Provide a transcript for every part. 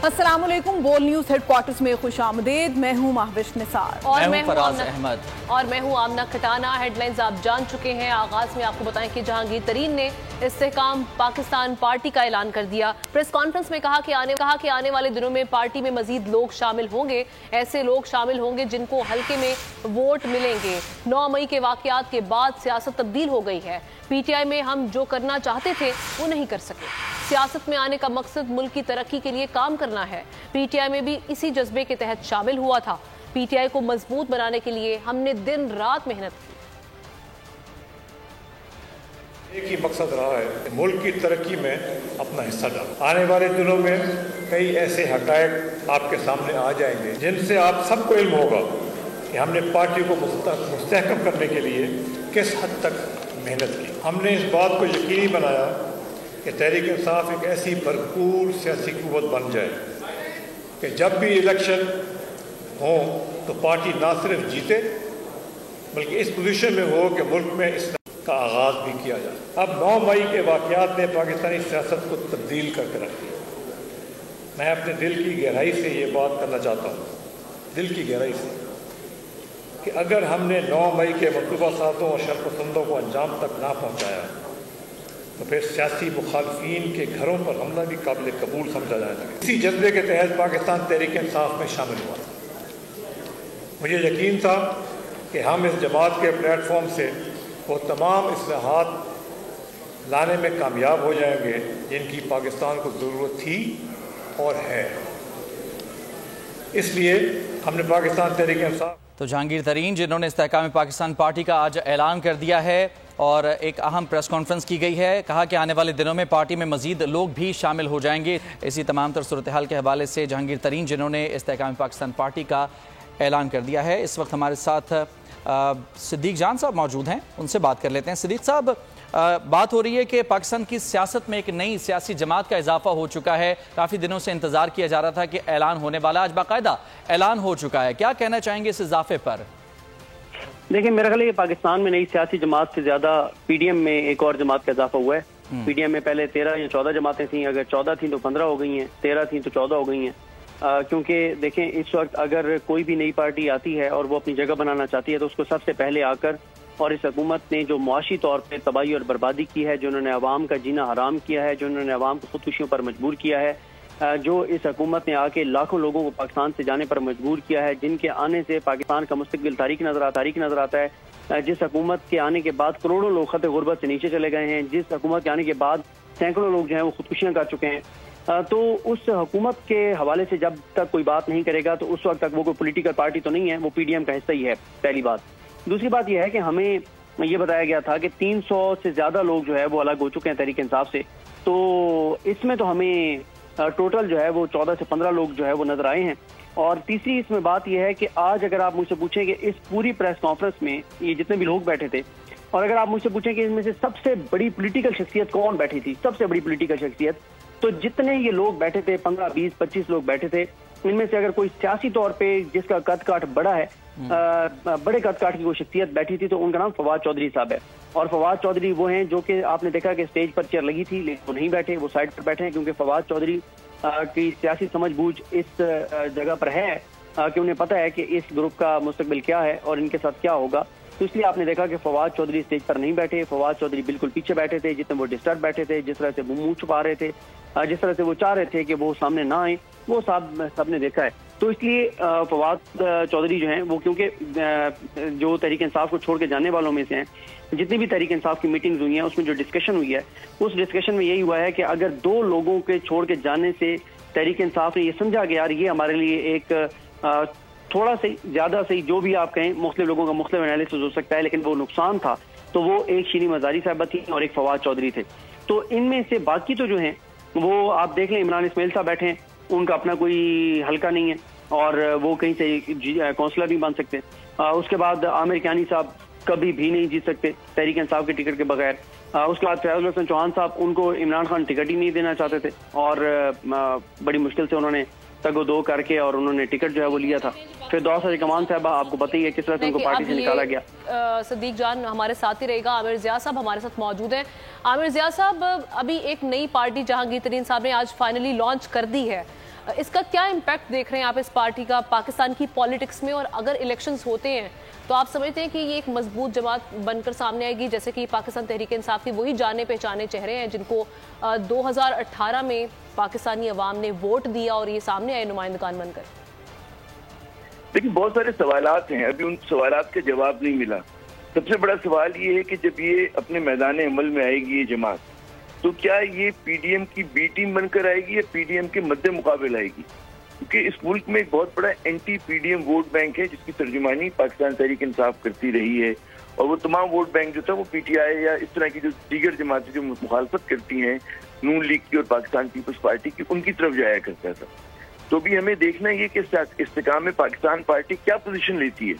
अस्सलामुअलैकुम। बोल news headquarters में खुशामदीद। मैं हूं महविश निसार और मैं फराज अहमद और मैं हूं आमना खटाना। हेडलाइंस आप जान चुके हैं। आगाज में आपको बताएं कि जहांगीर तरीन ने इस्तेहकाम पाकिस्तान पार्टी का ऐलान कर दिया। प्रेस कॉन्फ्रेंस में कहा कि आने वाले दिनों में पार्टी में मजीद लोग शामिल होंगे। ऐसे लोग शामिल होंगे जिनको हल्के में वोट मिलेंगे। 9 मई के वाकयात के बाद सियासत तब्दील हो गई है। पीटीआई में हम जो करना चाहते थे वो नहीं कर सके। सियासत में आने का मकसद मुल्क की तरक्की के लिए काम करना है। पीटीआई में भी इसी जज्बे के तहत शामिल हुआ था। पीटीआई को मजबूत बनाने के लिए हमने दिन रात मेहनत की। एक ही मकसद रहा है, मुल्क की तरक्की में अपना हिस्सा डालना। आने वाले दिनों में कई ऐसे हक़ाइक़ आपके सामने आ जाएंगे जिनसे आप सबको इल्म होगा कि हमने पार्टी को मुस्तहकम करने के लिए किस हद तक मेहनत की। हमने इस बात को यकीनी बनाया कि तहरीक इंसाफ एक ऐसी भरपूर सियासी कुव्वत बन जाए कि जब भी इलेक्शन हो तो पार्टी ना सिर्फ जीते बल्कि इस पोजीशन में हो कि मुल्क में इस का आगाज़ भी किया जाए। अब 9 मई के वाक़यात ने पाकिस्तानी सियासत को तब्दील करके रख दिया। मैं अपने दिल की गहराई से ये बात करना चाहता हूँ, दिल की गहराई से, कि अगर हमने 9 मई के मतलूबा सातों और शरपसंदों को अंजाम तक ना पहुँचाया तो फिर सियासी मुखालफीन के घरों पर हमला भी काबिल कबूल समझा जाने लगा। इसी जज्बे के तहत पाकिस्तान तहरीक इंसाफ में शामिल हुआ। मुझे यकीन था कि हम इस जमात के प्लेटफॉर्म से वो तमाम इस्लाहात लाने में कामयाब हो जाएंगे जिनकी पाकिस्तान को ज़रूरत थी और है। इसलिए हमने पाकिस्तान तहरीक इंसाफ। तो जहांगीर तरीन जिन्होंने इस्तेहकाम पाकिस्तान पार्टी का आज ऐलान कर दिया है और एक अहम प्रेस कॉन्फ्रेंस की गई है। कहा कि आने वाले दिनों में पार्टी में मजीद लोग भी शामिल हो जाएंगे। इसी तमाम तर सूरत हाल के हवाले से जहांगीर तरीन जिन्होंने इस्तेहकाम पाकिस्तान पार्टी का ऐलान कर दिया है। इस वक्त हमारे साथ सिद्दीक जान साहब मौजूद हैं, उनसे बात कर लेते हैं। सिद्दीक साहब, बात हो रही है कि पाकिस्तान की सियासत में एक नई सियासी जमात का इजाफा हो चुका है। काफ़ी दिनों से इंतज़ार किया जा रहा था कि ऐलान होने वाला, आज बाकायदा ऐलान हो चुका है। क्या कहना चाहेंगे इस इजाफे पर? देखिए, मेरा ख्याल है पाकिस्तान में नई सियासी जमात से ज्यादा पीडीएम में एक और जमात का इजाफा हुआ है। पीडीएम में पहले 13 या 14 जमातें थीं, अगर 14 थी तो 15 हो गई हैं, 13 थी तो 14 हो गई हैं। क्योंकि देखें, इस वक्त अगर कोई भी नई पार्टी आती है और वो अपनी जगह बनाना चाहती है तो उसको सबसे पहले आकर, और इस हुकूमत ने जो मुआशी तौर पर तबाही और बर्बादी की है, जो उन्होंने अवाम का जीना हराम किया है, जो उन्होंने अवाम को खुदकुशियों पर मजबूर किया है, जो इस हुकूमत ने आके लाखों लोगों को पाकिस्तान से जाने पर मजबूर किया है, जिनके आने से पाकिस्तान का मुस्तकबिल तारीख नजर आता है, जिस हुकूमत के आने के बाद करोड़ों लोग खत गुर्बत से नीचे चले गए हैं, जिस हुकूमत के आने के बाद सैकड़ों लोग जो हैं वो खुदकुशियां कर चुके हैं, तो उस हुकूमत के हवाले से जब तक कोई बात नहीं करेगा तो उस वक्त तक वो कोई पॉलिटिकल पार्टी तो नहीं है, वो पीडीएम का हिस्सा ही है, पहली बात। दूसरी बात यह है कि हमें ये बताया गया था कि 300 से ज्यादा लोग जो है वो अलग हो चुके हैं तहरीक इंसाफ से, तो इसमें तो हमें टोटल जो है वो 14 से 15 लोग जो है वो नजर आए हैं। और तीसरी इसमें बात यह है कि आज अगर आप मुझसे पूछें कि इस पूरी प्रेस कॉन्फ्रेंस में ये जितने भी लोग बैठे थे, और अगर आप मुझसे पूछें कि इनमें से सबसे बड़ी पॉलिटिकल शख्सियत कौन बैठी थी, सबसे बड़ी पॉलिटिकल शख्सियत, तो जितने ये लोग बैठे थे, 15, 20, 25 लोग बैठे थे, इनमें से अगर कोई सियासी तौर पे जिसका कद काठ बड़ा है, बड़े कद काठ की कोई शख्सियत बैठी थी तो उनका नाम फवाद चौधरी साहब है। और फवाद चौधरी वो हैं जो कि आपने देखा कि स्टेज पर चेयर लगी थी लेकिन वो नहीं बैठे, वो साइड पर बैठे हैं, क्योंकि फवाद चौधरी की सियासी समझबूझ इस जगह पर है कि उन्हें पता है कि इस ग्रुप का मुस्तकबिल क्या है और इनके साथ क्या होगा। तो इसलिए आपने देखा कि फवाद चौधरी स्टेज पर नहीं बैठे, फवाद चौधरी बिल्कुल पीछे बैठे थे। जितने वो डिस्टर्ब बैठे थे, जिस तरह से वो मुंह छुपा रहे थे, जिस तरह से वो चाह रहे थे कि वो सामने ना आए, वो सबने देखा है। तो इसलिए फवाद चौधरी जो हैं वो, क्योंकि जो तहरीक इंसाफ को छोड़ के जाने वालों में से हैं, जितनी भी तहरीक इंसाफ की मीटिंग्स हुई हैं उसमें जो डिस्कशन हुई है, उस डिस्कशन में यही हुआ है कि अगर 2 लोगों के छोड़ के जाने से तहरीक इंसाफ ने ये समझा कि यार ये हमारे लिए एक थोड़ा से ज्यादा सही, जो भी आप कहें, मुख्तलिफ लोगों का मुख्तलिफ एनालिसिस हो सकता है, लेकिन वो नुकसान था, तो वो एक शीनी मजारी साहबा थी और एक फवाद चौधरी थे। तो इनमें से बाकी तो जो हैं वो आप देख लें, इमरान इस्माइल साहब बैठे हैं, उनका अपना कोई हल्का नहीं है और वो कहीं से कौंसलर नहीं बन सकते। उसके बाद आमिर कियानी साहब कभी भी नहीं जीत सकते तहरीक इंसाफ के टिकट के बगैर। उसके बाद फैजुल हसन चौहान साहब, उनको इमरान खान टिकट ही नहीं देना चाहते थे और बड़ी मुश्किल से उन्होंने तगो दो करके और उन्होंने टिकट जो है वो लिया था। फिर दौसा कमान साहब, आपको पता ही है किस तरह से उनको पार्टी से निकाला गया। सिद्दीक जान हमारे साथ ही रहेगा, आमिर ज़िया साहब हमारे साथ मौजूद हैं। आमिर ज़िया साहब, अभी एक नई पार्टी जहांगीर तरीन साहब ने आज फाइनली लॉन्च कर दी है, इसका क्या इम्पैक्ट देख रहे हैं आप इस पार्टी का पाकिस्तान की पॉलिटिक्स में, और अगर इलेक्शंस होते हैं तो आप समझते हैं कि ये एक मजबूत जमात बनकर सामने आएगी, जैसे कि पाकिस्तान तहरीक इंसाफ के वही जाने पहचाने चेहरे हैं जिनको 2018 में पाकिस्तानी अवाम ने वोट दिया और ये सामने आए नुमाइंदगान बनकर? लेकिन बहुत सारे सवालात हैं, अभी उन सवालात का जवाब नहीं मिला। सबसे बड़ा सवाल ये है कि जब ये अपने मैदान अमल में आएगी ये जमात, तो क्या ये पीडीएम की बी टीम बनकर आएगी या पीडीएम के मद्दे मुकाबले आएगी? क्योंकि इस मुल्क में एक बहुत बड़ा एंटी पीडीएम वोट बैंक है जिसकी तर्जुमानी पाकिस्तान तहरीक इंसाफ करती रही है, और वो तमाम वोट बैंक जो था वो पीटीआई या इस तरह की जो दीगर जमातें जो मुखालफत करती हैं नून लीग की और पाकिस्तान पीपल्स पार्टी की, उनकी तरफ जाया करता था। तो भी हमें देखना ये कि इस्तेकाम में पाकिस्तान पार्टी क्या पोजीशन लेती है।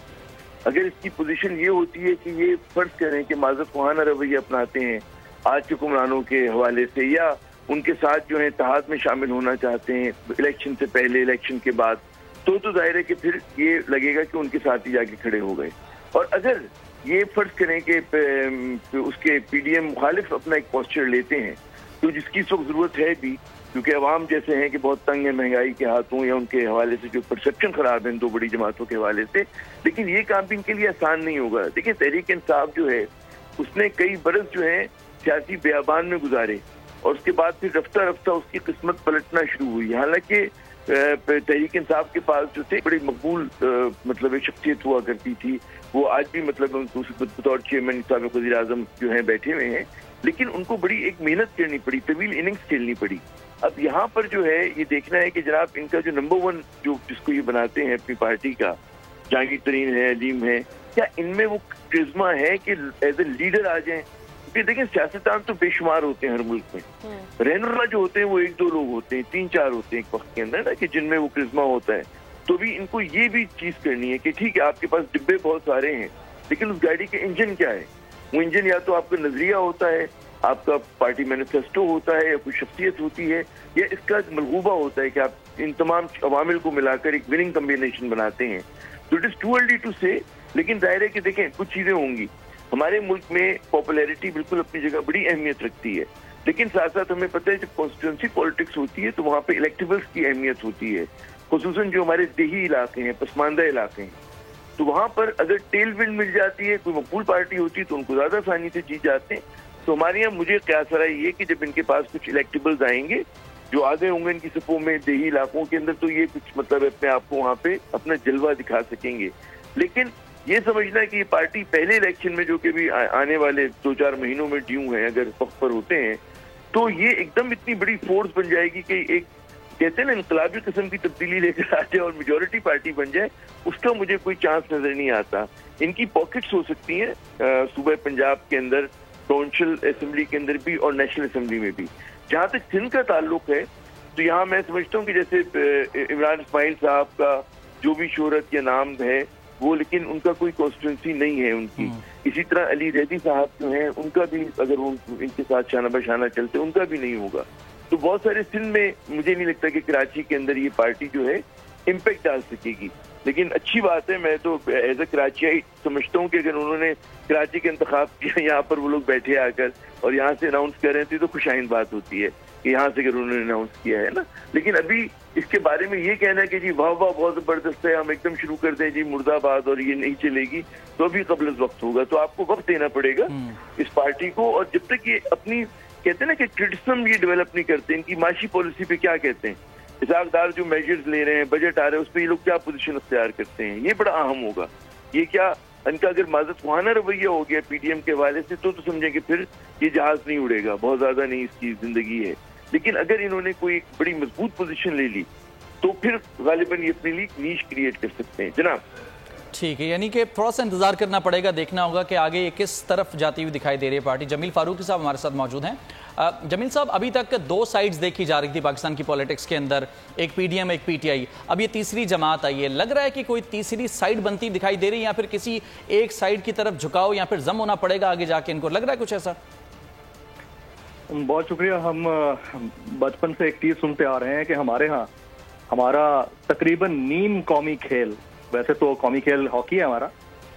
अगर इसकी पोजीशन ये होती है कि ये फर्ज करें कि माज़रत ख़्वाहाना रवैया अपनाते हैं आज के हुक्मरानों के हवाले से, या उनके साथ जो है इत्तेहाद में शामिल होना चाहते हैं इलेक्शन से पहले इलेक्शन के बाद, तो जाहिर है कि फिर ये लगेगा कि उनके साथ ही जाके खड़े हो गए। और अगर ये फर्ज करें कि उसके पीडीएम मुखालिफ अपना एक पोस्चर लेते हैं, तो जिसकी इस वक्त जरूरत है भी, क्योंकि अवाम जैसे हैं कि बहुत तंग है महंगाई के हाथों या उनके हवाले से जो परसेप्शन खराब है दो बड़ी जमातों के हवाले से, लेकिन ये काम भी इनके लिए आसान नहीं होगा। देखिए तहरीक इंसाफ जो है उसने कई बरस जो है सियासी बेआबान में गुजारे, और उसके बाद फिर रफ्ता रफ्ता उसकी किस्मत पलटना शुरू हुई। हालांकि तहरीक इंसाफ के पास जो थे बड़ी मकबूल मतलब एक शख्सियत हुआ करती थी, वो आज भी मतलब बतौर चेयरमैन साबिक़ वज़ीर आज़म जो है बैठे हुए हैं, लेकिन उनको बड़ी एक मेहनत करनी पड़ी, तवील इनिंग्स खेलनी पड़ी। अब यहाँ पर जो है ये देखना है कि जनाब इनका जो नंबर वन जो जिसको ये बनाते हैं अपनी पार्टी का, जहांगीर तरीन है, अलीम है, क्या इनमें वो क्रिज्मा है कि एज ए लीडर आ जाएं? क्योंकि देखिए सियासतदान तो बेशुमार होते हैं हर मुल्क में, रहनुमा जो होते हैं वो एक दो लोग होते हैं, तीन चार होते हैं एक वक्त के अंदर ना, कि जिनमें वो क्रिज्मा होता है। तो भी इनको ये भी चीज करनी है कि ठीक है आपके पास डिब्बे बहुत सारे हैं, लेकिन उस गाड़ी के इंजन क्या है? वो इंजन या तो आपका नजरिया होता है, आपका पार्टी मैनिफेस्टो होता है, या कोई शख्सियत होती है, या इसका मलगूबा होता है कि आप इन तमाम अवामिल को मिलाकर एक विनिंग कम्बिनेशन बनाते हैं। तो it is too early to say, लेकिन जाहिर है कि देखें कुछ चीजें होंगी। हमारे मुल्क में पॉपुलैरिटी बिल्कुल अपनी जगह बड़ी अहमियत रखती है, लेकिन साथ साथ हमें पता है जब कॉन्स्टिट्यूंसी पॉलिटिक्स होती है तो वहाँ पे इलेक्टेबल्स की अहमियत होती है, खुसूसन जो हमारे देही इलाके हैं, पसमानदा इलाके हैं। तो वहाँ पर अगर टेल विंड मिल जाती है, कोई मकबूल पार्टी होती है, तो उनको ज्यादा आसानी से जीत जाते हैं। तो हमारे यहाँ मुझे ख्याल आ रहा है ये कि जब इनके पास कुछ इलेक्टेबल्स आएंगे जो आगे होंगे इनकी सफों में देही इलाकों के अंदर, तो ये कुछ मतलब अपने आप को वहाँ पे अपना जलवा दिखा सकेंगे। लेकिन ये समझना है कि ये पार्टी पहले इलेक्शन में जो कि भी आने वाले 2-4 महीनों में ड्यू है, अगर वक्त पर होते हैं, तो ये एकदम इतनी बड़ी फोर्स बन जाएगी कि एक कहते हैं ना इनकलाबी किस्म की तब्दीली लेकर आ जाए और मेजोरिटी पार्टी बन जाए, उसका मुझे कोई चांस नजर नहीं आता। इनकी पॉकेट्स हो सकती हैं सूबे पंजाब के अंदर, प्रोविंशियल असेंबली के अंदर भी और नेशनल असेंबली में भी। जहां तक सिंध का ताल्लुक है तो यहाँ मैं समझता हूँ कि जैसे इमरान इस्माइल साहब का जो भी शोहरत या नाम है वो, लेकिन उनका कोई कॉन्स्टिट्यूंसी नहीं है उनकी। इसी तरह अली जैदी साहब जो हैं उनका भी अगर वो इनके साथ शाना बशाना चलते उनका भी नहीं होगा। तो बहुत सारे सिंध में मुझे नहीं लगता कि कराची के अंदर ये पार्टी जो है इम्पैक्ट डाल सकेगी। लेकिन अच्छी बात है, मैं तो एज ए कराचियाई समझता हूँ कि अगर उन्होंने कराची के इंतखाब किया, यहाँ पर वो लोग बैठे आकर और यहाँ से अनाउंस कर रहे थे, तो खुशाइन बात होती है कि यहाँ से अगर उन्होंने अनाउंस किया है ना। लेकिन अभी इसके बारे में ये कहना है कि जी वाह वाह बहुत जबरदस्त है, हम एकदम शुरू कर दें जी मुर्दाबाद और ये नहीं चलेगी, तो अभी कबल वक्त होगा। तो आपको वक्त देना पड़ेगा इस पार्टी को, और जब तक ये अपनी कहते हैं ना कि क्रिटिसिज्म ये डेवलप नहीं करते, इनकी माशी पॉलिसी पे क्या कहते हैं, इसाकदार जो मेजर्स ले रहे हैं, बजट आ रहे हैं, उस पर ये लोग क्या पोजीशन अख्तियार करते हैं, ये बड़ा अहम होगा। ये क्या इनका अगर माज़रत ख़्वाहाना रवैया हो गया पीडीएम के हवाले से, तो समझें कि फिर ये जहाज नहीं उड़ेगा, बहुत ज्यादा नहीं इसकी जिंदगी है। लेकिन अगर इन्होंने कोई बड़ी मजबूत पोजीशन ले ली तो फिर गालिबन ये अपने लिए नीश क्रिएट कर सकते हैं। जनाब ठीक है, यानी कि थोड़ा सा इंतजार करना पड़ेगा, देखना होगा कि आगे ये किस तरफ जाती हुई दिखाई दे रही है पार्टी। जमील फारूकी साहब हमारे साथ मौजूद हैं। जमील साहब, अभी तक दो साइड्स देखी जा रही थी पाकिस्तान की पॉलिटिक्स के अंदर, एक पीडीएम एक पीटीआई, अब ये तीसरी जमात आई है। लग रहा है कि कोई तीसरी साइड बनती दिखाई दे रही है, या फिर किसी एक साइड की तरफ झुकाव या फिर जम होना पड़ेगा आगे जाके इनको, लग रहा है कुछ ऐसा? बहुत शुक्रिया। हम बचपन से एक चीज सुनते आ रहे हैं कि हमारे यहाँ हमारा तकरीबन नीम कौमी खेल, वैसे तो कौमी खेल हॉकी है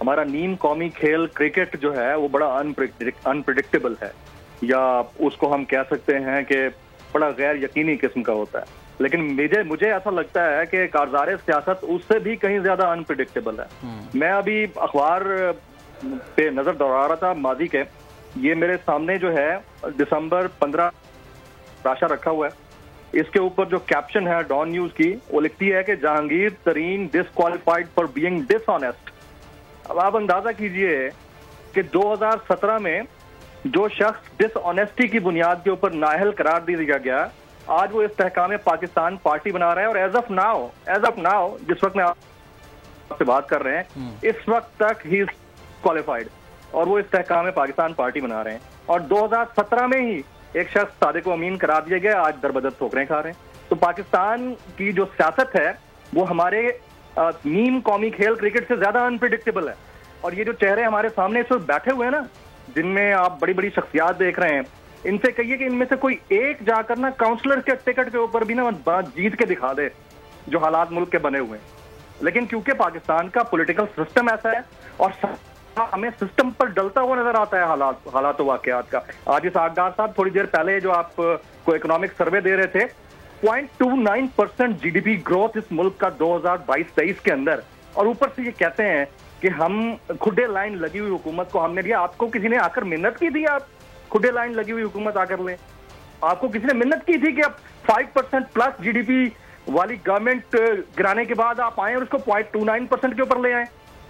हमारा नीम कौमी खेल क्रिकेट जो है वो बड़ा अनप्रिडिक्टेबल है, या उसको हम कह सकते हैं कि बड़ा गैर यकीनी किस्म का होता है। लेकिन मुझे ऐसा लगता है कि कारज़ार सियासत उससे भी कहीं ज्यादा अनप्रिडिक्टेबल है। मैं अभी अखबार पे नजर दौड़ा रहा था माजी के, ये मेरे सामने जो है दिसंबर 15 राशा रखा हुआ है, इसके ऊपर जो कैप्शन है डॉन न्यूज की, वो लिखती है कि जहांगीर तरीन डिसक्वालिफाइड फॉर बीइंग डिसऑनेस्ट। अब आप अंदाजा कीजिए कि 2017 में जो शख्स डिसऑनेस्टी की बुनियाद के ऊपर नाअहल करार दे दिया गया, आज वो इस्तेहकाम पाकिस्तान पार्टी बना रहे हैं। और एज ऑफ नाउ जिस वक्त मैं आपसे बात कर रहे हैं, इस वक्त तक ही क्वालिफाइड और वो इस्तेहकाम पाकिस्तान पार्टी बना रहे हैं। और 2017 में ही एक शख्स सादिक अमीन करार दिया गया, आज दरबदर ठोकरें खा रहे हैं। तो पाकिस्तान की जो सियासत है वो हमारे नीम कौमी खेल क्रिकेट से ज्यादा अनप्रिडिक्टेबल है। और ये जो चेहरे हमारे सामने इस वक्त बैठे हुए हैं ना, जिनमें आप बड़ी बड़ी शख्सियात देख रहे हैं, इनसे कहिए कि इनमें से कोई एक जाकर ना काउंसलर के टिकट के ऊपर भी ना बात जीत के दिखा दे जो हालात मुल्क के बने हुए हैं। लेकिन क्योंकि पाकिस्तान का पॉलिटिकल सिस्टम ऐसा है और हमें सिस्टम पर डलता हुआ नजर आता है हालात वाकयात का। आज इस आगदार साहब थोड़ी देर पहले जो आपको इकोनॉमिक सर्वे दे रहे थे, 0.29% जीडीपी ग्रोथ इस मुल्क का 2022-23 के अंदर, और ऊपर से ये कहते हैं कि हम खुडे लाइन लगी हुई हुकूमत को हमने दिया। आपको किसी ने आकर मिन्नत की थी आप खुडे लाइन लगी हुई हुकूमत आकर लें? आपको किसी ने मिन्नत की थी कि आप 5% प्लस जीडीपी वाली गवर्नमेंट गिराने के बाद आप आए और उसको 0.29% के ऊपर ले आए?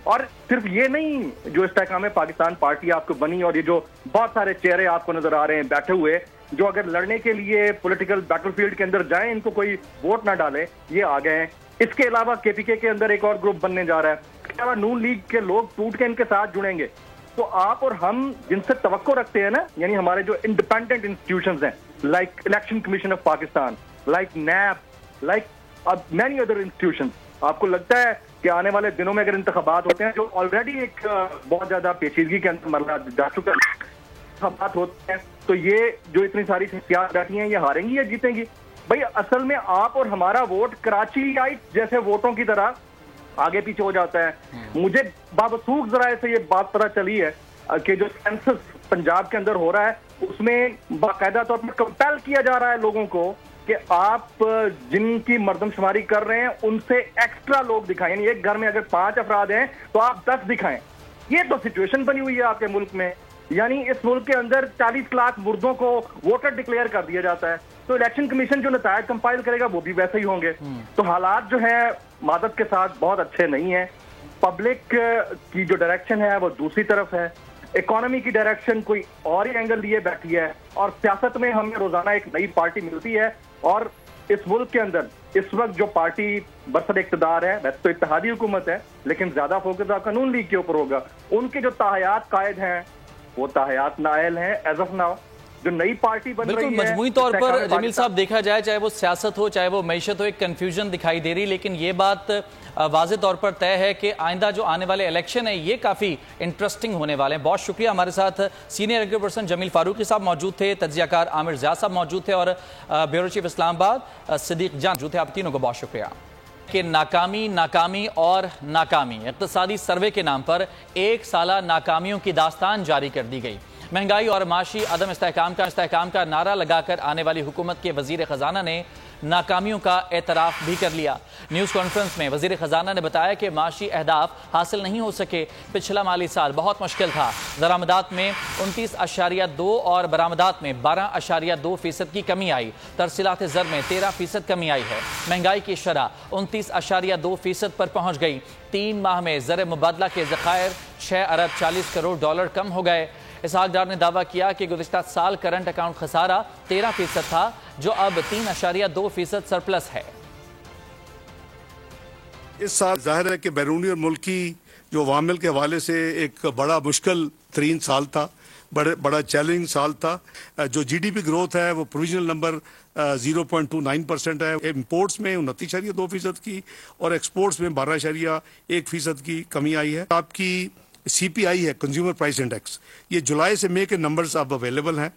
और सिर्फ ये नहीं, जो इस्तेहकाम पाकिस्तान पार्टी आपको बनी और ये जो बहुत सारे चेहरे आपको नजर आ रहे हैं बैठे हुए, जो अगर लड़ने के लिए पॉलिटिकल बैटलफील्ड के अंदर जाएं, इनको कोई वोट ना डाले, ये आ गए हैं। इसके अलावा केपीके के अंदर एक और ग्रुप बनने जा रहा है, इसके अलावा नून लीग के लोग टूट के इनके साथ जुड़ेंगे। तो आप और हम जिनसे तवक्को रखते हैं ना, यानी हमारे जो इंडिपेंडेंट इंस्टीट्यूशंस हैं, like election commission of Pakistan, like nap, like many other institutions, आपको लगता है कि आने वाले दिनों में अगर इंतखाबात होते हैं, जो ऑलरेडी एक बहुत ज्यादा पेचीदगी के अंदर मरला जा चुका है, इंतखाबात होते हैं, तो ये जो इतनी सारी शख्सियात बैठी हैं, ये हारेंगी या जीतेंगी? भाई असल में आप और हमारा वोट कराचीआइट जैसे वोटों की तरह आगे पीछे हो जाता है। मुझे बावसूख जराए से ये बात पता चली है कि जो सेंसस पंजाब के अंदर हो रहा है, उसमें बाकायदा तौर पर कंपेल किया जा रहा है लोगों को कि आप जिनकी मर्दमशुमारी कर रहे हैं उनसे एक्स्ट्रा लोग दिखाएं। यानी एक घर में अगर 5 अफराद हैं तो आप 10 दिखाएं। ये तो सिचुएशन बनी हुई है आपके मुल्क में। यानी इस मुल्क के अंदर 40 लाख मुर्दों को वोटर डिक्लेयर कर दिया जाता है, तो इलेक्शन कमीशन जो नतायज कंपाइल करेगा वो भी वैसे ही होंगे। तो हालात जो है मादत के साथ बहुत अच्छे नहीं है। पब्लिक की जो डायरेक्शन है वो दूसरी तरफ है, इकोनॉमी की डायरेक्शन कोई और ही एंगल लिए बैठी है, और सियासत में हमें रोजाना एक नई पार्टी मिलती है। और इस मुल्क के अंदर इस वक्त जो पार्टी बरसर इक़्तिदार है, वैसे तो इत्तेहादी हुकूमत है, लेकिन ज्यादा फोकस आपका नून लीग के ऊपर होगा। उनके जो ताहयात कायद हैं वो ताहयात नाअहल हैं एज ऑफ नाउ। जो नई पार्टी बन रही है, बिल्कुल मजमूई तौर पर जमील साहब देखा जाए, चाहे वो सियासत हो चाहे वो मईशत हो, एक कन्फ्यूजन दिखाई दे रही। लेकिन ये बात वाज़े तौर पर तय है कि आइंदा जो आने वाले इलेक्शन है ये काफ़ी इंटरेस्टिंग होने वाले हैं। बहुत शुक्रिया, हमारे साथ senior agri person Jameel Farooqui साहब मौजूद थे, तज्जियाकार आमिर ज़िया साहब मौजूद थे, और ब्यूरो चीफ इस्लामाबाद सिद्दीक जान मौजूद थे। आप तीनों को बहुत शुक्रिया। कि नाकामी नाकामी और नाकामी, इक़्तिसादी सर्वे के नाम पर एक साला नाकामियों की दास्तान जारी कर दी गई। महंगाई और माशी अदम इस्तेहकाम का नारा लगाकर आने वाली हुकूमत के वजीर खजाना ने नाकामियों का एतराफ़ भी कर लिया। न्यूज़ कॉन्फ्रेंस में वजीर खजाना ने बताया कि माशी अहदाफ हासिल नहीं हो सके। पिछला माली साल बहुत मुश्किल था। दरामदात में 29.2 और बरामदात में 12.2% की कमी आई। तरसीलात ज़र में 13% कमी आई है। महंगाई की शरह 29.2% पर पहुँच गई। 3 माह में ज़र मुबादला के ज़खायर 6 अरब 40 करोड़ डॉलर कम हो गए। इसहाक डार ने दावा किया कि गुज़िश्ता साल करंट अकाउंट खसारा 13% था, जो अब 3.2% सरप्लस है। इस साल जाहिर है कि बैरूनी और मुल्की जो अवामिल के हवाले से एक बड़ा मुश्किल तरीन साल था, बड़ा चैलेंजिंग साल था। जो जीडीपी ग्रोथ है वो प्रोविजनल नंबर 0.29% है। इम्पोर्ट्स में 29.2% की और एक्सपोर्ट्स में 12.1% की कमी आई है। आपकी सीपीआई है, कंज्यूमर प्राइस इंडेक्स, ये जुलाई से मई के नंबर्स अब अवेलेबल हैं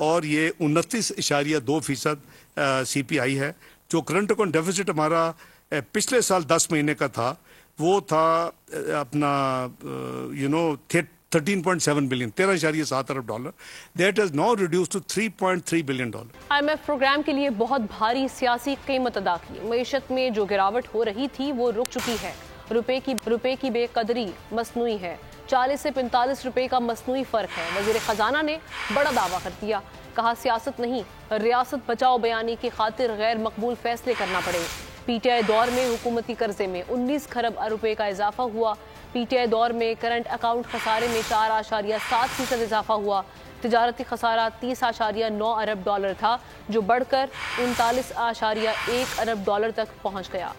और ये 29.2% सीपीआई है। जो करंट अकाउंट डेफिसिट हमारा पिछले साल 10 महीने का था, वो था अपना 13.7 बिलियन, 13.7 अरब dollar. That has now reduced to 3.3 billion dollar. IMF programme के लिए बहुत भारी सियासी कीमत अदा की. मईशत में जो गिरावट हो रही थी वो रुक चुकी है. रुपए की बेकदरी मसनूई है. 40 से 45 रुपए का मसनूई फर्क है. वजीर खजाना ने बड़ा दावा कर दिया. कहा सियासत नहीं, रियासत बचाओ बयानी की खातिर गैर मकबूल फैसले करना पड़े. पीटीआई दौर में हुकूमती कर्जे में 19 खरब रुपए का इजाफा हुआ. पीटीआई दौर में करंट अकाउंट खसारे में 4.7% इजाफा हुआ. तिजारती खसारा 30.9 अरब डॉलर था, जो बढ़कर 39.1 अरब डॉलर तक पहुंच गया.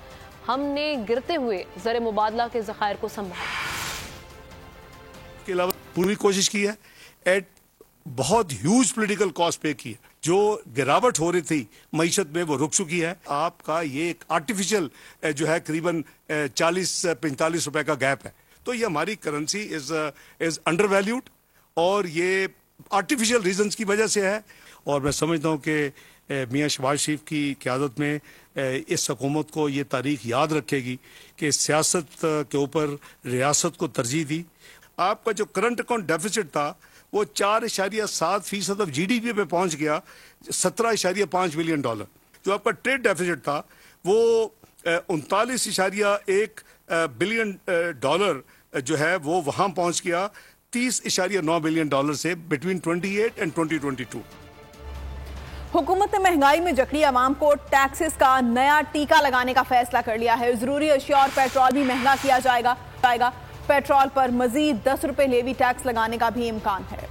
हमने गिरते हुए ज़र मुबादला के ज़खायर को संभाला. के अलावा पूरी कोशिश की है, एट बहुत ह्यूज पॉलिटिकल कॉस्ट पे की है. जो गिरावट हो रही थी मईशत में वो रुक चुकी है. आपका ये एक आर्टिफिशियल जो है करीबन 40-45 रुपए का गैप है. तो ये हमारी करेंसी इज अंडर वैल्यूड और ये आर्टिफिशियल रीजंस की वजह से है. और मैं समझता हूँ कि मियाँ शहबाज शरीफ की क़यादत में इस हुकूमत को ये तारीख याद रखेगी कि सियासत के ऊपर रियासत को तरजीह दी. आपका जो करंट अकाउंट डेफिसिट था वो 4.7% ऑफ GDP पे पहुंच गया, 17.5 बिलियन डॉलर. जो आपका ट्रेड डेफिसिट था वो 39.1 बिलियन डॉलर जो है वो वहां पहुंच गया 30.9 बिलियन डॉलर से बिटवीन 28 एंड 2022. हुकूमत ने महंगाई में जकड़ी आवाम को टैक्सेस का नया टीका लगाने का फैसला कर लिया है. जरूरी अशिया और पेट्रोल भी महंगा किया जाएगा. पेट्रोल पर मजीद 10 रुपए लेवी टैक्स लगाने का भी इम्कान है.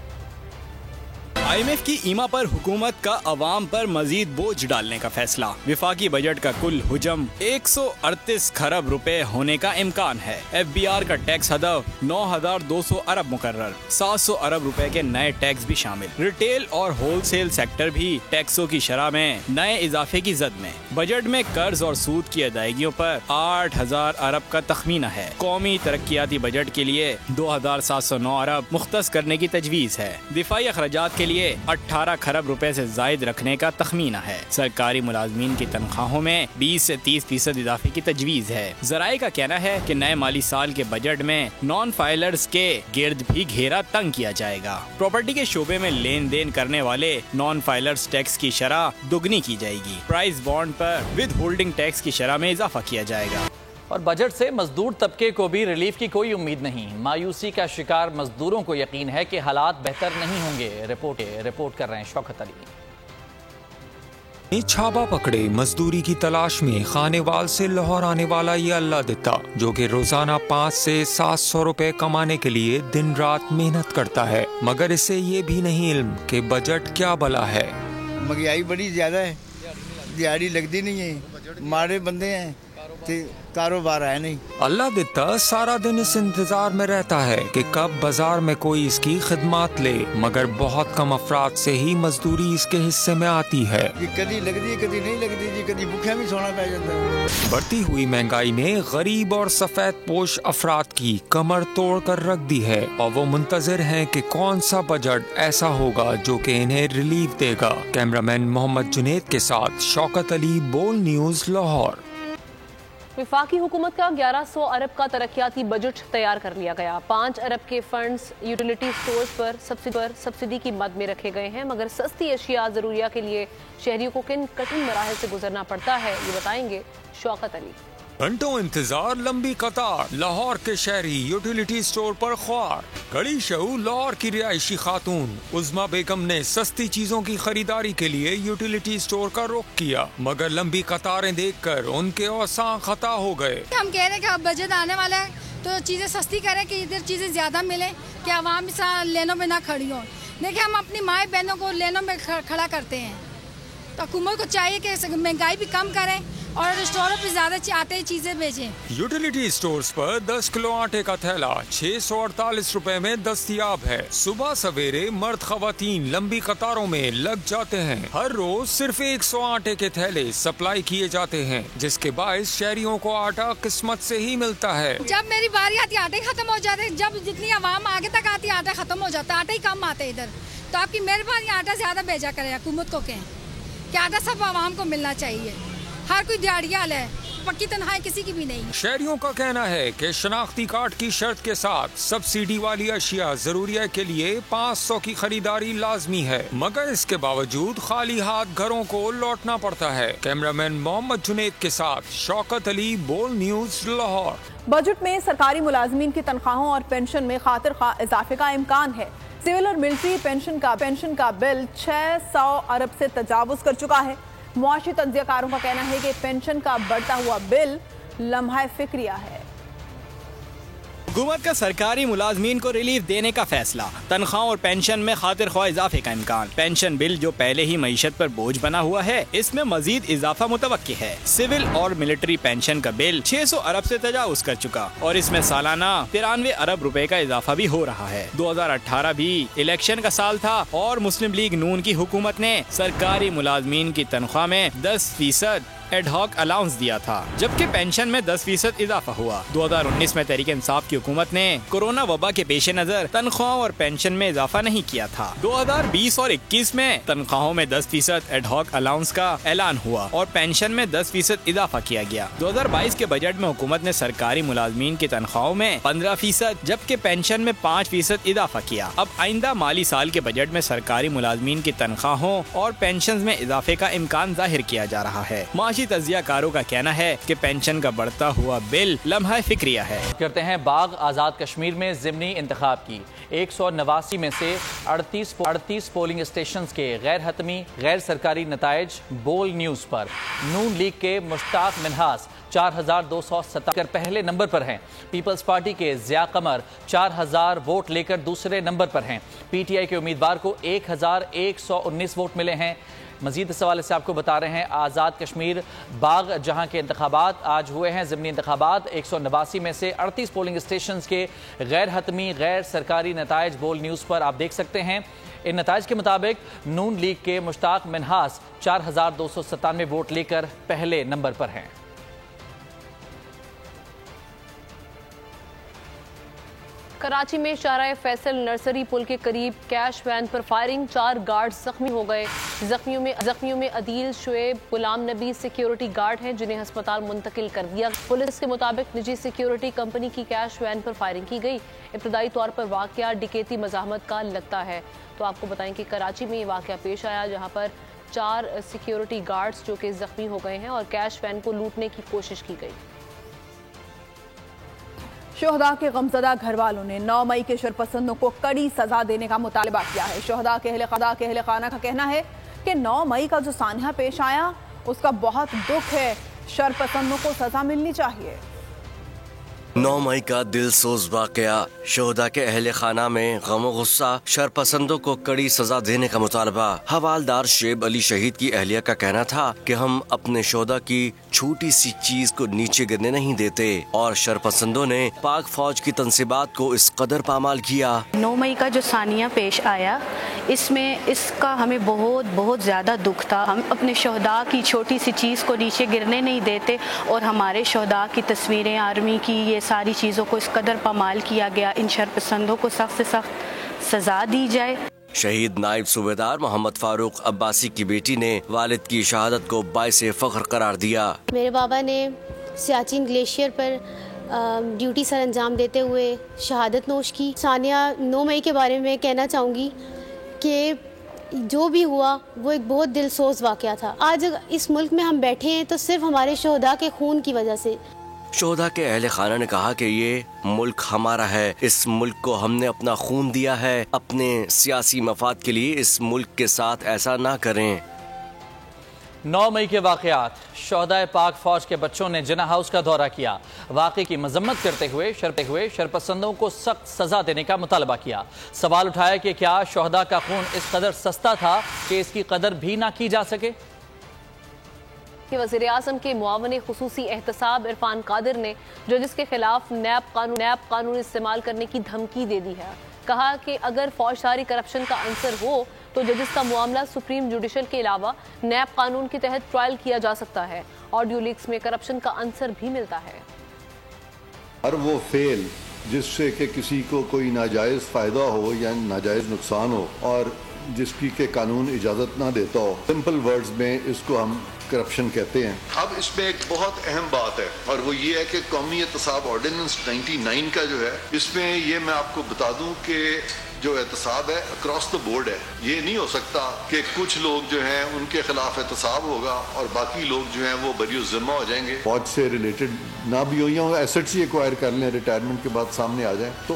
IMF की ईमा पर हुकूमत का अवाम पर मजीद बोझ डालने का फैसला. विफाकी बजट का कुल हुजम 138 खरब रुपए होने का इम्कान है. FBR का टैक्स हदफ 9,200 अरब मुकर्रर. 700 अरब रुपए के नए टैक्स भी शामिल. रिटेल और होलसेल सेक्टर भी टैक्सों की शरह में नए इजाफे की जद में. बजट में कर्ज और सूद की अदायगियों पर 8,000 अरब का तखमीना है. कौमी तरक्याती बजट के लिए 2,709 अरब मुख्तस करने की तजवीज है. दिफाई अखराजात के लिए 18 खरब रुपए से जायद रखने का तखमीना है. सरकारी मुलाजमीन की तनख्वाहों में 20 से 30% इजाफे की तजवीज है. जराये का कहना है कि नए माली साल के बजट में नॉन फाइलर्स के गिर्द भी घेरा तंग किया जाएगा. प्रॉपर्टी के शोबे में लेन देन करने वाले नॉन फाइलर्स टैक्स की शरह दुगनी की जाएगी. प्राइस बॉन्ड पर विद होल्डिंग टैक्स की शरह में इजाफा किया जाएगा. और बजट से मजदूर तबके को भी रिलीफ की कोई उम्मीद नहीं. मायूसी का शिकार मजदूरों को यकीन है कि हालात बेहतर नहीं होंगे. रिपोर्ट कर रहे हैं शौकत अली. छापा पकड़े मजदूरी की तलाश में खानेवाल से लाहौर आने वाला ये अल्लाह दिता, जो कि रोजाना 5 से 700 रुपए कमाने के लिए दिन रात मेहनत करता है, मगर इसे ये भी नहीं इल्म कि बजट क्या बला है. महंगाई बड़ी ज्यादा है, दिहाड़ी लगती नहीं है, मारे बंदे हैं, कारोबार है नहीं. अल्लाह दिता सारा दिन इस इंतजार में रहता है कि कब बाजार में कोई इसकी खिदमत ले, मगर बहुत कम अफराद से ही मजदूरी इसके हिस्से में आती है. कभी लगती है, कभी नहीं लगती जी, कभी भूखा भी सोना पड़ जाता है. बढ़ती हुई महंगाई ने गरीब और सफेद पोश अफराद की कमर तोड़ कर रख दी है और वो मुंतजर हैं कि कौन सा बजट ऐसा होगा जो कि इन्हें रिलीफ देगा. कैमरामैन मोहम्मद जुनेद के साथ शौकत अली, बोल न्यूज, लाहौर. विफाकी हुकूमत का 1100 अरब का तरक्याती बजट तैयार कर लिया गया. 5 अरब के फंड्स यूटिलिटी स्टोर्स पर सब्सिडी की मद में रखे गए हैं. मगर सस्ती अशिया जरूरिया के लिए शहरियों को किन कठिन मराहल से गुजरना पड़ता है, ये बताएंगे शौकत अली. घंटों इंतजार, लंबी कतार, लाहौर के शहरी यूटिलिटी स्टोर पर ख्वार. गड़ी शहू लाहौर की रिहायशी खातून उज़मा बेगम ने सस्ती चीजों की खरीदारी के लिए यूटिलिटी स्टोर का रुख किया, मगर लंबी कतारें देखकर उनके औसान खता हो गए. हम कह रहे हैं कि अब बजट आने वाला है तो चीजें सस्ती करें कि इधर चीजें ज्यादा मिले, कि आवाम लेनों में ना खड़ी हो. देखिए, हम अपनी माए बहनों को लेनों में खड़ा करते हैं, तो हुकूमत को चाहिए कि महंगाई भी कम करें और स्टोरों पे ज्यादा आटे चीजें बेचें. यूटिलिटी स्टोर्स पर 10 किलो आटे का थैला 648 रुपए में दस्तयाब है. सुबह सवेरे मर्द खवातीन लंबी कतारों में लग जाते हैं. हर रोज सिर्फ 100 आटे के थैले सप्लाई किए जाते हैं, जिसके बायस शहरियों को आटा किस्मत से ही मिलता है. जब मेरी बारी आती आटे खत्म हो जाते, जब जितनी आवाम आगे तक आती आटा खत्म हो जाता, आटे ही कम आते इधर. तो आपकी मेहरबानी आटा ज्यादा भेजा करे. हुकूमत को कहें कि आटा सब आवाम को मिलना चाहिए. हर कोई दिहाड़ियाल है, पक्की तनख्वाह किसी की भी नहीं। शहरियों का कहना है कि शनाख्ती कार्ड की शर्त के साथ सब्सिडी वाली अशिया जरूरिया के लिए 500 की खरीदारी लाजमी है, मगर इसके बावजूद खाली हाथ घरों को लौटना पड़ता है। कैमरामैन मोहम्मद जुनेद के साथ शौकत अली, बोल न्यूज, लाहौर। बजट में सरकारी मुलाजमीन की तनख्वाहों और पेंशन में खातिर खा इजाफे का इम्कान है। सिविल और मिलिट्री पेंशन का बिल 600 अरब से तजावुज कर चुका है। मुआशी तंजियाकारों का कहना है कि पेंशन का बढ़ता हुआ बिल लम्हा फिक्रिया है। हुकूमत का सरकारी मुलाजमीन को रिलीफ देने का फैसला, तनख्वाह और पेंशन में खातिर ख्वाह इजाफे का इम्कान। पेंशन बिल जो पहले ही मईशत पर बोझ बना हुआ है, इसमें मजीद इजाफा मुतवक्की है। सिविल और मिलिट्री पेंशन का बिल 600 अरब से तजावुज कर चुका और इसमें सालाना 93 अरब रुपए का इजाफा भी हो रहा है। 2018 भी इलेक्शन का साल था और मुस्लिम लीग नून की हुकूमत ने सरकारी मुलाजमीन की तनख्वाह में 10% एडहॉक अलाउंस दिया था, जबकि पेंशन में 10% इजाफा हुआ। 2019 में तहरीक इंसाफ की हुकूमत ने कोरोना वबा के पेश नजर तनख्वाह और पेंशन में इजाफा नहीं किया था। 2020 और 21 में तनख्वाहों में 10% एडहॉक अलाउंस का ऐलान हुआ और पेंशन में 10% इजाफा किया गया। 2022 के बजट में हुकूमत ने सरकारी मुलाजमीन की तनख्वाहों में 15%, जबकि पेंशन में 5% इजाफा किया। अब आइंदा माली साल के बजट में सरकारी मुलाजमीन की तनख्वाहों और पेंशन में इजाफे का इम्कान जाहिर किया जा रहा है। तजियाकारों का कहना है कि पेंशन का बढ़ता हुआ बिल लम्हा फिक्रिया है। करते हैं बाग आज़ाद कश्मीर में ज़िमनी इंतखाब की 189 में से 38 पोलिंग स्टेशन के गैर हतमी गैर सरकारी नताइज बोल न्यूज़ पर। नून लीग के मुश्ताक मिन्हास 4277 पहले नंबर पर हैं। पीपल्स पार्टी के ज़िया कमर 4000 वोट लेकर दूसरे नंबर पर हैं। पीटीआई के उम्मीदवार को 1119 वोट मिले हैं। मजीद इस हवाले से आपको बता रहे हैं आज़ाद कश्मीर बाग जहां के इंतखाबात आज हुए हैं। ज़िमनी इंतखाबात 189 में से 38 पोलिंग स्टेशन के गैर हतमी गैर सरकारी नताइज बोल न्यूज़ पर आप देख सकते हैं। इन नताइज के मुताबिक नून लीग के मुश्ताक मिन्हास 4297 वोट लेकर पहले नंबर पर हैं। कराची में शाहराह फैसल नर्सरी पुल के करीब कैश वैन पर फायरिंग, 4 गार्ड्स जख्मी हो गए। जख्मियों में अदील, शुएब, गुलाम नबी सिक्योरिटी गार्ड हैं जिन्हें अस्पताल मुंतकिल कर दिया। पुलिस के मुताबिक निजी सिक्योरिटी कंपनी की कैश वैन पर फायरिंग की गई। इब्तदाई तौर पर वाकया डकैती मज़ाहमत का लगता है। तो आपको बताएं कि कराची में ये वाकया पेश आया जहाँ पर 4 सिक्योरिटी गार्ड्स जो कि जख्मी हो गए हैं और कैश वैन को लूटने की कोशिश की गई। शोहदा के गमजदा घर वालों ने 9 मई के शरपसंदों को कड़ी सजा देने का मुतालबा किया है। शोहदा के अहले खाना का कहना है कि 9 मई का जो सान्हा पेश आया उसका बहुत दुख है, शरपसंदों को सजा मिलनी चाहिए। 9 मई का दिल सोज वाकया, शोहदा के अहले खाना में गम गुस्सा, शरपसंदों को कड़ी सजा देने का मुतालबा। हवालदार शेब अली शहीद की अहलिया का कहना था कि हम अपने शोहदा की छोटी सी चीज को नीचे गिरने नहीं देते और शरपसंदों ने पाक फौज की तंसीबात को इस कदर पामाल किया। 9 मई का जो सानिया पेश आया इसका हमें बहुत ज्यादा दुख था। हम अपने शोहदा की छोटी सी चीज को नीचे गिरने नहीं देते और हमारे शोहदा की तस्वीरें, आर्मी की, ये सारी चीजों को इस कदर पामाल किया गया। इन शरपसंदों को सख्त से सख्त सजा दी जाए। शहीद नायब सूबेदार मोहम्मद फारूक अब्बासी की बेटी ने वालिद की शहादत को बाइसे फख्र करार दिया। मेरे बाबा ने सियाचिन ग्लेशियर पर ड्यूटी सर अंजाम देते हुए शहादत नोश की। सानिया 9 मई के बारे में कहना चाहूँगी कि जो भी हुआ वो एक बहुत दिलसोज वाक़या था। आज इस मुल्क में हम बैठे हैं तो सिर्फ हमारे शोहदा के खून की वजह से। शोहदा के अहले खाना ने कहा कि ये मुल्क हमारा है, इस मुल्क को हमने अपना खून दिया है। अपने सियासी मफाद के लिए इस मुल्क के साथ ऐसा ना करें। 9 मई के वाक़यात, शोहदा पाक फौज के बच्चों ने जिना हाउस का दौरा किया। वाक़े की मजम्मत करते हुए शरपसंदों को सख्त सजा देने का मुतालबा किया। सवाल उठाया कि क्या शोहदा का खून इस कदर सस्ता था कि इसकी कदर भी ना की जा सके। वज़ीर आज़म के मुआवन खुसूसी एहतसाब इरफान कादिर ने जजिस के खिलाफ नैब कानून इस्तेमाल करने की धमकी दे दी है। कहा कि अगर फौजदारी करप्शन का अंसर हो तो जजिस का मामला सुप्रीम जुडिशल के अलावा नैब कानून के तहत ट्रायल किया जा सकता है। ऑडियो लीक्स में करप्शन का अंसर भी मिलता है। हर वो फेल जिससे कि किसी को कोई नाजायज़ फ़ायदा हो या नाजायज़ नुकसान हो और जिसकी के कानून इजाज़त ना देता हो, सिंपल वर्ड्स में इसको हम करप्शन कहते हैं। अब इसमें एक बहुत अहम बात है और वो ये है कि कौमी एहतसाब ऑर्डिनेंस 99 का जो है, इसमें ये मैं आपको बता दूं कि जो एहतसाब है अक्रॉस द बोर्ड है। ये नहीं हो सकता कि कुछ लोग जो हैं उनके खिलाफ एहतसाब होगा और बाकी लोग जो हैं वो बरी ज़िम्मा हो जाएंगे। फौज से रिलेटेड ना भी हो या एसेट्स ही एक्वायर कर लें, रिटायरमेंट के बाद सामने आ जाए, तो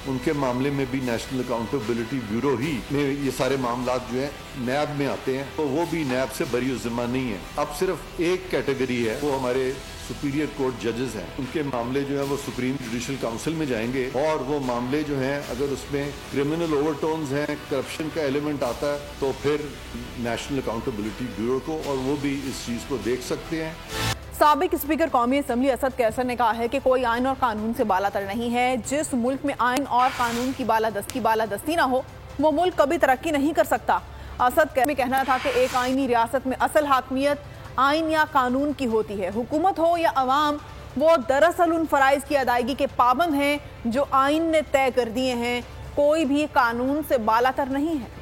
उनके मामले में भी नेशनल अकाउंटेबिलिटी ब्यूरो ही में ये सारे मामला जो है नैब में आते हैं, तो वो भी नैब से बरी ज़िम्मा नहीं है। अब सिर्फ एक कैटेगरी है, वो हमारे सुपीरियर कोर्ट जजेस हैं, उनके मामले जो है वो सुप्रीम जुडिशल काउंसिल में जाएंगे और वो मामले जो हैं अगर उसमें क्रिमिनल ओवरटोन्स हैं, करप्शन का एलिमेंट आता है, तो फिर नेशनल अकाउंटेबिलिटी ब्यूरो को और वो भी इस चीज़ को देख सकते हैं। साबिक स्पीकर कौमी असम्बली असद कैसर ने कहा है कि कोई आइन और कानून से बालातर नहीं है। जिस मुल्क में आइन और कानून की बालादस्ती ना हो, वो मुल्क कभी तरक्की नहीं कर सकता। असद कैसर में कहना था कि एक आइनी रियासत में असल हाकमियत आइन या कानून की होती है। हुकूमत हो या अवाम, वो दरअसल उन फराइज की अदायगी के पाबंद हैं जो आइन ने तय कर दिए हैं। कोई भी कानून से बालातर नहीं है।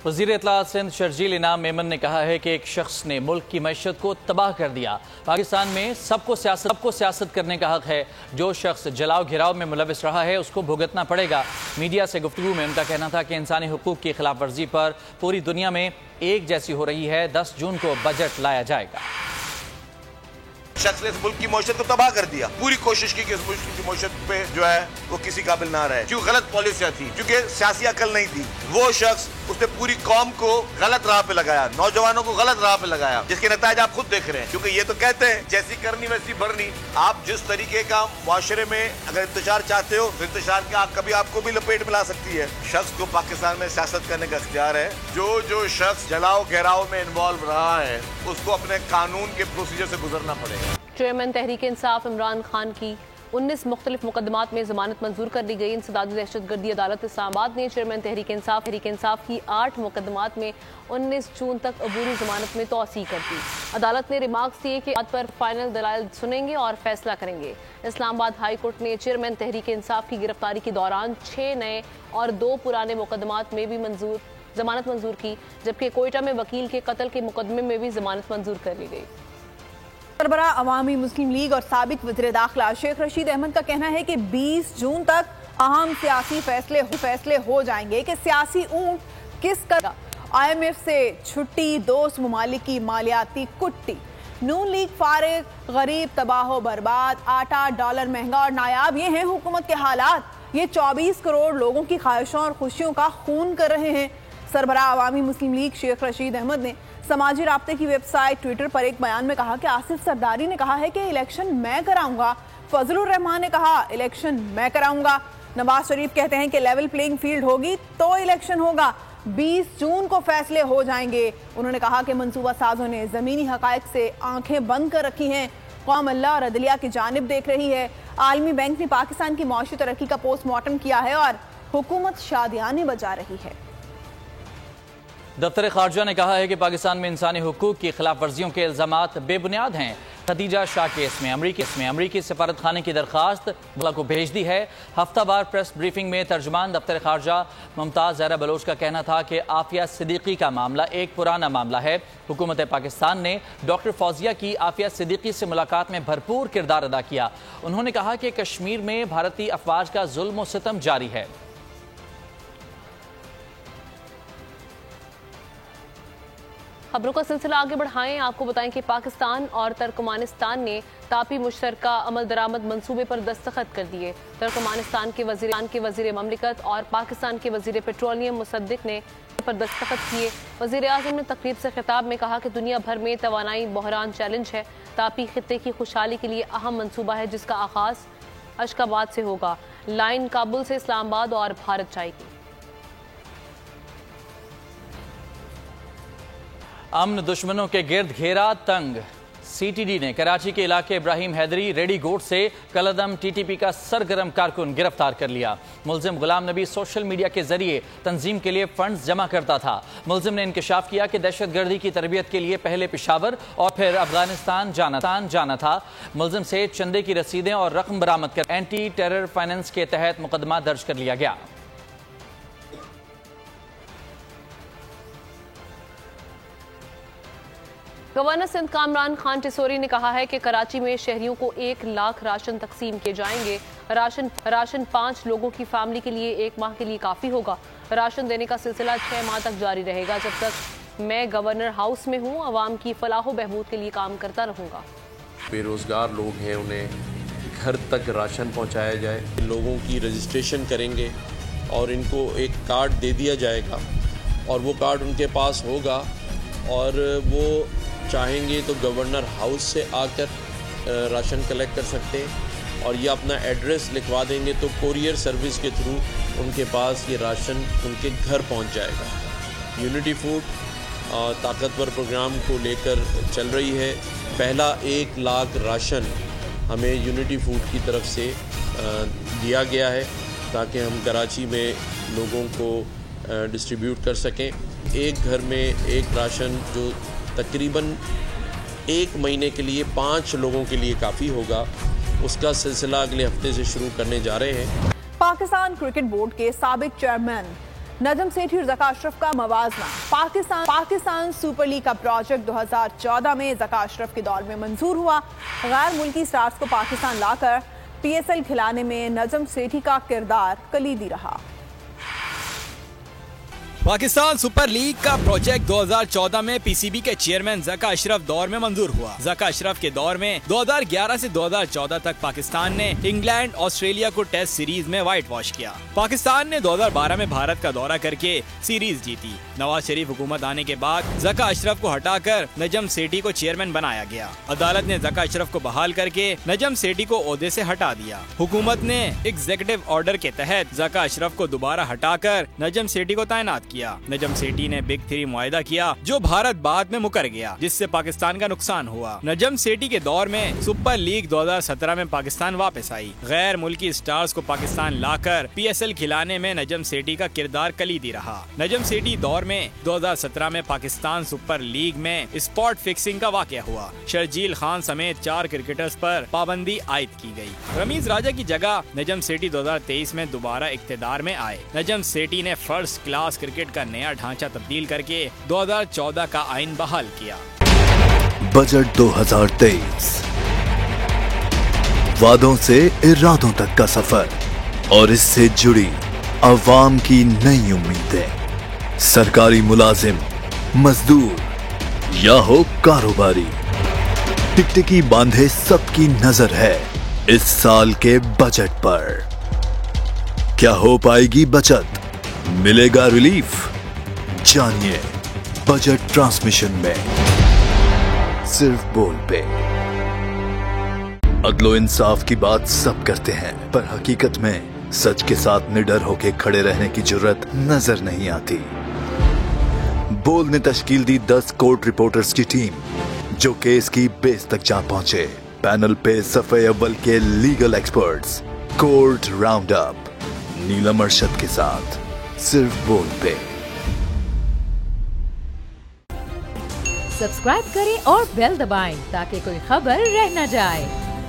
वज़ीर इत्तलात सिंध शर्जील इनाम मेमन ने कहा है कि एक शख्स ने मुल्क की मैशत को तबाह कर दिया। पाकिस्तान में सबको सियासत करने का हक है। जो शख्स जलाओ घिराव में मुलविस रहा है उसको भुगतना पड़ेगा। मीडिया से गुफ्तगू में उनका कहना था कि इंसानी हुकूक की खिलाफ वर्जी पर पूरी दुनिया में एक जैसी हो रही है। 10 जून को बजट लाया जाएगा। शख्स ने इस मुल्क की मौशत को तबाह कर दिया। पूरी कोशिश की कि इस मुल्क की मौशत पे जो है वो किसी काबिल ना रहे। क्यों? गलत पॉलिसियां थी, क्योंकि सियासी अकल नहीं थी। वो शख्स उसने पूरी कौम को गलत राह पे लगाया, नौजवानों को गलत राह पे लगाया, जिसके नतीजे आप खुद देख रहे हैं। क्योंकि ये तो कहते हैं जैसी करनी वैसी भरनी। आप जिस तरीके का मुआशरे में अगर इंतजार चाहते हो तो इंतजार की आग कभी आपको भी लपेट में ला सकती है। शख्स को पाकिस्तान में सियासत करने का इख्तियार है। जो शख्स जलाओ घेराव में इन्वॉल्व रहा है उसको अपने कानून के प्रोसीजर से गुजरना पड़ेगा। चेयरमैन तहरीक इंसाफ इमरान खान की 19 मुख्तलिफ मुकदमात में जमानत मंजूर कर ली गई। इंसदादी दहशतगर्दी अदालत इस्लामाबाद ने चेयरमैन तहरीक इंसाफ की 8 मुकदमात में 19 जून तक अबूरी जमानत में तोसी कर दी। अदालत ने रिमार्क्स दिए कि बात पर फाइनल दलाइल सुनेंगे और फैसला करेंगे। इस्लामाबाद हाई कोर्ट ने चेयरमैन तहरीक इंसाफ की गिरफ्तारी के दौरान 6 नए और 2 पुराने मुकदमात में भी जमानत मंजूर की, जबकि कोयटा में वकील के कत्ल के मुकदमे में भी जमानत मंजूर कर ली गई। सरबरा अवामी मुस्लिम लीग और साबिक वज़ीर दाखिला शेख रशीद अहमद का कहना है कि 20 जून तक अहम सियासी फैसले हो जाएंगे कि सियासी ऊंट किस करेगा। IMF से छुट्टी, दोस्त ममालिक की मालियाती कुट्टी, नून लीग फारिग, गरीब तबाह बर्बाद, आटा डॉलर महंगा और नायाब, ये हैं हुकूमत के हालात। ये 24 करोड़ लोगों की ख्वाहिशों और खुशियों का खून कर रहे हैं। सरबरा अवामी मुस्लिम लीग शेख रशीद अहमद ने समाजी राब्ते की वेबसाइट ट्विटर पर एक बयान में कहा कि आसिफ सरदारी ने कहा है कि इलेक्शन मैं कराऊंगा। फजलुर रहमान ने कहा इलेक्शन मैं कराऊंगा। नवाज शरीफ कहते हैं कि लेवल प्लेइंग फील्ड होगी तो इलेक्शन होगा। 20 जून को फैसले हो जाएंगे। उन्होंने कहा कि मंसूबा साजों ने जमीनी हकायक से आंखें बंद कर रखी हैं। कौम अल्लाह और अदलिया की जानिब देख रही है। आलमी बैंक ने पाकिस्तान की मौशी तरक्की का पोस्टमार्टम किया है और हुकूमत शादियाने बजा रही है। दफ्तर खारजा ने कहा है कि पाकिस्तान में इंसानी हुकूक की खिलाफ वर्जियों के इल्जामात बेबुनियाद हैं। खदीजा शाह केस में अमरीकी सफारत खाने की दरखास्त मुल्क को भेज दी है। हफ्तावार प्रेस ब्रीफिंग में तर्जुमान दफ्तर खारजा मुमताज़ ज़हरा बलोच का कहना था कि आफिया सिद्दीकी का मामला एक पुराना मामला है। हुकूमत पाकिस्तान ने डॉक्टर फौजिया की आफिया सिद्दीकी से मुलाकात में भरपूर किरदार अदा किया। उन्होंने कहा कि कश्मीर में भारतीय अफवाज का जुल्म व सितम जारी है। खबरों का सिलसिला आगे बढ़ाएं। आपको बताएं कि पाकिस्तान और तुर्कमानिस्तान ने तापी मुश्तरका अमल दरामद मंसूबे पर दस्तखत कर दिए। तुर्कमानिस्तान के वजीर ममलिकत और पाकिस्तान के वजीर पेट्रोलियम मुसद्दिक ने पर दस्तखत किए। वजीर आज़म ने तकरीब से खिताब में कहा कि दुनिया भर में तवानाई बहरान चैलेंज है। तापी खित्ते की खुशहाली के लिए अहम मंसूबा है जिसका आगाज अशकाबाद से होगा। लाइन काबुल से इस्लामाबाद और भारत जाएगी। अमन दुश्मनों के गिर्द घेरा तंग। CTD ने कराची के इलाके इब्राहिम हैदरी रेडी गोट से कलदम TTP का सरगर्म कारकुन गिरफ्तार कर लिया। मुलजिम गुलाम नबी सोशल मीडिया के जरिए तंजीम के लिए फंड्स जमा करता था। मुलजिम ने इंकशाफ किया कि दहशतगर्दी की तरबियत के लिए पहले पेशावर और फिर अफगानिस्तान जाना था। मुलजिम से चंदे की रसीदें और रकम बरामद कर एंटी टेरर फाइनेंस के तहत मुकदमा दर्ज कर लिया गया। गवर्नर सिंध कामरान खान टिसोरी ने कहा है कि कराची में शहरियों को 1 लाख राशन तकसीम किए जाएंगे। राशन 5 लोगों की फैमिली के लिए 1 माह के लिए काफी होगा। राशन देने का सिलसिला 6 माह तक जारी रहेगा। जब तक मैं गवर्नर हाउस में हूँ, अवाम की फलाह बहबूद के लिए काम करता रहूँगा। बेरोजगार लोग हैं, उन्हें घर तक राशन पहुँचाया जाए। लोगों की रजिस्ट्रेशन करेंगे और इनको एक कार्ड दे दिया जाएगा और वो कार्ड उनके पास होगा और वो चाहेंगे तो गवर्नर हाउस से आकर राशन कलेक्ट कर सकते हैं और ये अपना एड्रेस लिखवा देंगे तो कोरियर सर्विस के थ्रू उनके पास ये राशन उनके घर पहुंच जाएगा। यूनिटी फूड ताकतवर प्रोग्राम को लेकर चल रही है। पहला 1 लाख राशन हमें यूनिटी फूड की तरफ से दिया गया है ताकि हम कराची में लोगों को डिस्ट्रीब्यूट कर सकें। एक घर में एक राशन जो तकरीबन 1 महीने के लिए 5 लोगों के लिए काफ़ी होगा, उसका सिलसिला अगले हफ्ते से शुरू करने जा रहे हैं। पाकिस्तान क्रिकेट बोर्ड के साबिक चेयरमैन नजम सेठी और ज़का अशरफ का मवाजना। पाकिस्तान सुपर लीग का प्रोजेक्ट 2014 में ज़का अशरफ के दौर में मंजूर हुआ। गैर मुल्की स्टार्स को पाकिस्तान लाकर PSL खिलाने में नजम सेठी का किरदार कलीदी रहा। पाकिस्तान सुपर लीग का प्रोजेक्ट 2014 में PCB के चेयरमैन ज़का अशरफ दौर में मंजूर हुआ। ज़का अशरफ के दौर में 2011 से 2014 तक पाकिस्तान ने इंग्लैंड ऑस्ट्रेलिया को टेस्ट सीरीज में व्हाइट वॉश किया। पाकिस्तान ने 2012 में भारत का दौरा करके सीरीज जीती। नवाज शरीफ हुकूमत आने के बाद ज़का अशरफ को हटाकर नजम सेठी को चेयरमैन बनाया गया। अदालत ने ज़का अशरफ को बहाल करके नजम सेठी को ओहदे से हटा दिया। हुकूमत ने एग्जीक्यूटिव ऑर्डर के तहत ज़का अशरफ को दोबारा हटाकर नजम सेठी को तैनात किया। नजम सेठी ने बिग 3 मुआहदा किया जो भारत बाद में मुकर गया, जिससे पाकिस्तान का नुकसान हुआ। नजम सेठी के दौर में सुपर लीग 2017 में पाकिस्तान वापस आई। गैर मुल्की स्टार्स को पाकिस्तान लाकर PSL खिलाने में नजम सेठी का किरदार कलीदी रहा। नजम सेठी दौर में 2017 में पाकिस्तान सुपर लीग में स्पॉट फिक्सिंग का वाकया हुआ। शर्जील खान समेत 4 क्रिकेटर्स पर पाबंदी आयद की गई। रमीज राजा की जगह नजम सेठी 2023 में दोबारा इख्तिदार में आए। नजम सेठी ने फर्स्ट क्लास क्रिकेट का नया ढांचा तब्दील करके 2014 का आइन बहाल किया। बजट 2023 वादों से इरादों तक का सफर और इससे जुड़ी अवाम की नई उम्मीदें। सरकारी मुलाजिम, मजदूर या हो कारोबारी, टिकटिकी बांधे सबकी नजर है इस साल के बजट पर। क्या हो पाएगी बचत, मिलेगा रिलीफ? जानिए बजट ट्रांसमिशन में सिर्फ बोल पे। अदलो इंसाफ की बात सब करते हैं, पर हकीकत में सच के साथ निडर होके खड़े रहने की जुर्रत नजर नहीं आती। बोल ने तश्कील दी 10 कोर्ट रिपोर्टर्स की टीम, जो केस की बेस तक जा पहुंचे। पैनल पे सफे अव्वल के legal experts. Court round up Neelam Arshad के साथ सिर्फ बोल पे। सब्सक्राइब करें और बेल दबाएं ताकि कोई खबर रह न जाए।